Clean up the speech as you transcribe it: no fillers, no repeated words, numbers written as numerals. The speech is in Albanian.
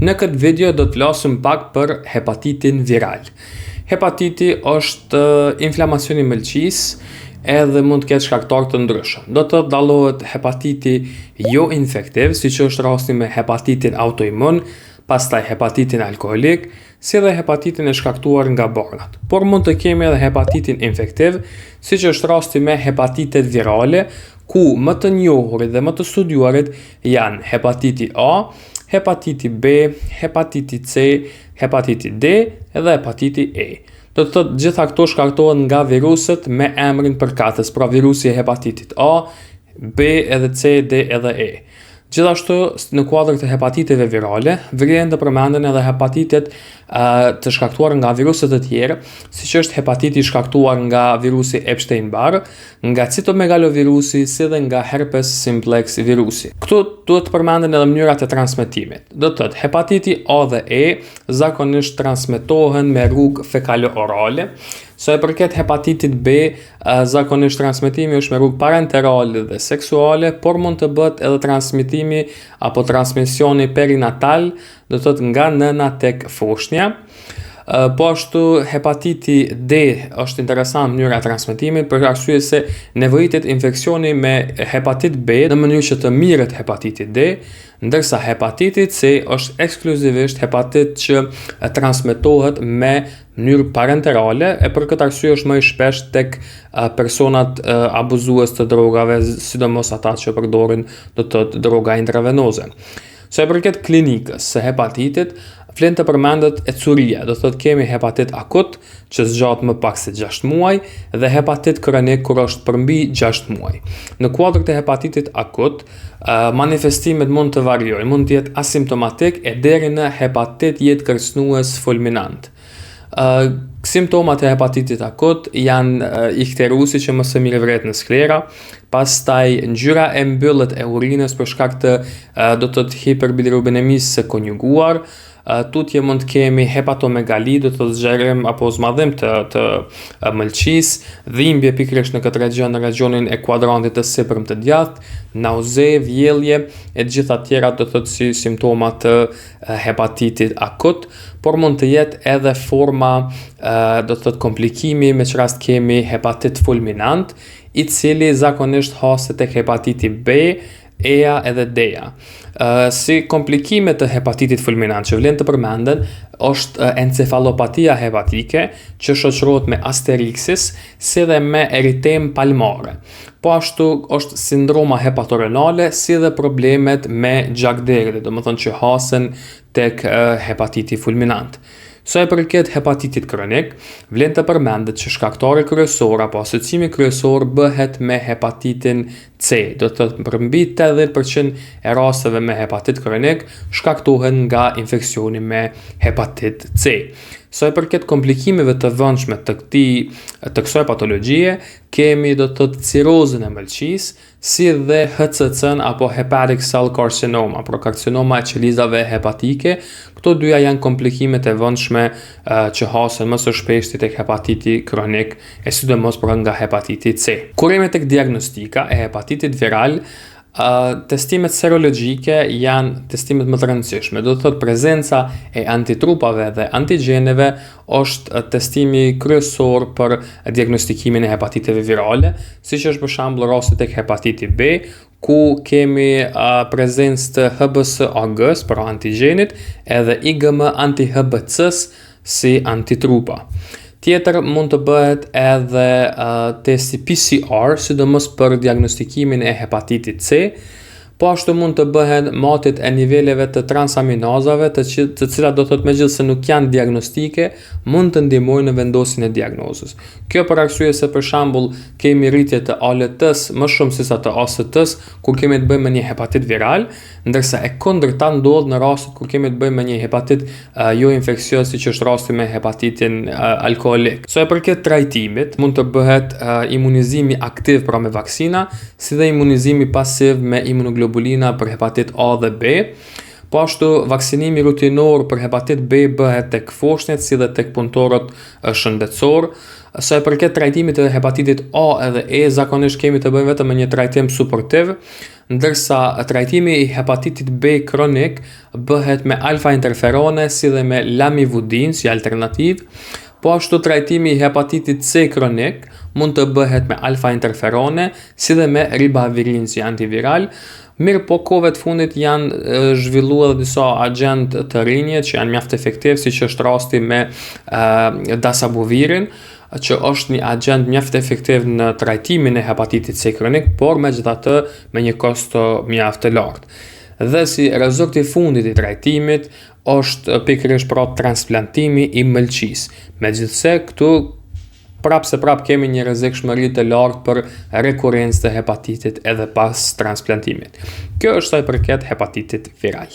Në këtë video do të flasim pak për hepatitin viral. Hepatiti është inflamacion i mëlçisë edhe mund të ketë shkaktarë të ndryshëm. Do të dallohet hepatiti jo infektiv, siç është rasti me hepatitin autoimun, pastaj hepatitin alkoolik, si dhe hepatitin e shkaktuar nga barnat. Por mund të kemi edhe hepatitin infektiv, siç është rasti me hepatitet virale, ku më të njohurit dhe më të studiuarit janë hepatiti A, hepatiti B, hepatiti C, hepatiti D dhe hepatiti E. Do të thotë gjitha këto shkaktohen nga viruset me emrin përkatës, pra virusi i hepatitit A, B edhe C, D edhe E. Gjithashtu në kuadër të hepatiteve virale, vjen të përmenden edhe hepatitet të shkaktuar nga viruset të tjerë, siç është hepatiti shkaktuar nga virusi Epstein-Barr, nga citomegalovirusi, si dhe nga herpes simplex virusi. Këtu duhet të përmenden edhe mënyrat e transmetimit. Do të thotë hepatiti A dhe E zakonisht transmetohen me rrugë fekalo-orale. Sa e përket hepatitit B, zakonisht transmetimi është me rrugë parenterale dhe seksuale, por mund të bëhet edhe transmetimi apo transmisioni perinatal, do të thotë nga nëna tek foshnja. Po ashtu hepatiti D është interesant mënyra e transmetimit për arsye se nevojitet infeksioni me hepatit B në mënyrë që të mirët hepatiti D, ndërsa hepatiti C është ekskluzivisht hepatit që transmetohet me mënyrë parenterale, e për këtë arsye është më i shpesh tek personat abuzues të drogave, sidomos ata që përdorin do të thotë droga intravenoze. Sa e përket klinikës së hepatitit, vlen të përmendet ecuria, do thotë kemi hepatit akut që zgjat më pak se 6 muaj dhe hepatit kronik kur është përmbi 6 muaj. Në kuadër të hepatitit akut, manifestimet mund të variojnë, mund të jetë asimptomatik e deri në hepatit jetë kërcënues fulminant. Simptomat e hepatitit akut janë ikterusi që më së miri vret në sklera, pastaj ngjyra e mbyllët e urinës për shkak të do të thotë hiperbilirubinemisë së konjuguar. Tutje mund të kemi hepatomegali, do të thotë zgjerim apo zmadhim të mëlçisë, dhimbje pikërisht në këtë region, në regionin e kuadrantit të sipërm të djathtë, nauze, vjellje e gjitha tjera do të thotë si simptoma të hepatitit akut, por mund të jetë edhe forma do të thotë komplikimi, me që rast kemi hepatit fulminant, i cili zakonisht haset tek hepatiti B, E-ja edhe D-ja. Si komplikime të hepatitit fulminant që vlen të përmenden është encefalopatia hepatike që shoqërohet me asteriksis si dhe me eritem palmare. Po ashtu është sindroma hepatorenale si dhe problemet me gjakderi, domethënë që hasen tek hepatiti fulminant. Sa e përket hepatitit kronik, vlen të përmendet që shkaktari kryesor apo asociimi kryesor bëhet me hepatitin C. Do të thotë përmbi 80% e rasteve me hepatit kronik shkaktohen nga infeksioni me hepatit C. Sa e përket komplikimeve të vëndshme të kësaj patologjie, kemi do të thotë cirozën e mëlçisë, si dhe HCC-n apo hepatic cell carcinoma, pra karcinoma e qelizave hepatike. Këto dyja janë komplikimet e vëndshme që hasen më së shpeshti tek hepatiti kronik e sidomos pra nga hepatiti C. Kur jemi tek diagnostika e hepatitit viral, testimet serologjike janë testimet më të rëndësishme. Do të thotë prezenca e antitrupave dhe antigjeneve është testimi kryesor për diagnostikimin e hepatiteve virale, siç është për shembull rasti tek hepatiti B, ku kemi prezencë të HBsAg-s për antigjenit edhe IgM anti-HBc-s si antitrupa. Tjetër mund të bëhet edhe testi PCR, sidomos për diagnostikimin e hepatitit C. Po ashtu mund të bëhen matjet e niveleve të transaminazave, të cilat do thotë megjithëse nuk janë diagnostike, mund të ndihmojnë në vendosjen e diagnozës. Kjo për arsye se për shembull kemi rritje të ALT-s më shumë se sa të AST-s kur kemi të bëjmë me një hepatit viral, ndërsa e kundërta ndodh në rastet kur kemi të bëjmë me një hepatit jo infeksioz, siç është rasti me hepatitin alkoolik. Sa e përket trajtimit, mund të bëhet imunizimi aktiv pra me vaksina, si dhe imunizimi pasiv me imunoglobulina për hepatit A dhe B. Po ashtu, vaksinimi rutinor për hepatit B bëhet tek foshnjët si dhe tek punëtorët shëndetësor. Sa i përket trajtimit të hepatitit A edhe E, zakonisht kemi të bëjmë vetëm me një trajtim suportiv, ndërsa trajtimi i hepatitit B kronik bëhet me alfa interferone si dhe me lamivudin si alternativë. Po ashtu trajtimi i hepatitit C kronik mund të bëhet me alfa interferone si dhe me ribavirin si antiviral. Mirë po kohëve të fundit janë zhvilluar disa agent të rinje që janë mjaft efektiv, siç është rasti me dasabuvirin, që është një agent mjaft efektiv në trajtimin e hepatitit C kronik, por megjithatë me një kosto mjaft të lartë. Dhe si rezultat i fundit i trajtimit është pikërisht pra transplantimi i mëlçisë. Megjithse këtu prap kemi një rrezikshmëri të lartë për rekurencë të hepatitit edhe pas transplantimit. Kjo është sa i përket hepatitit viral.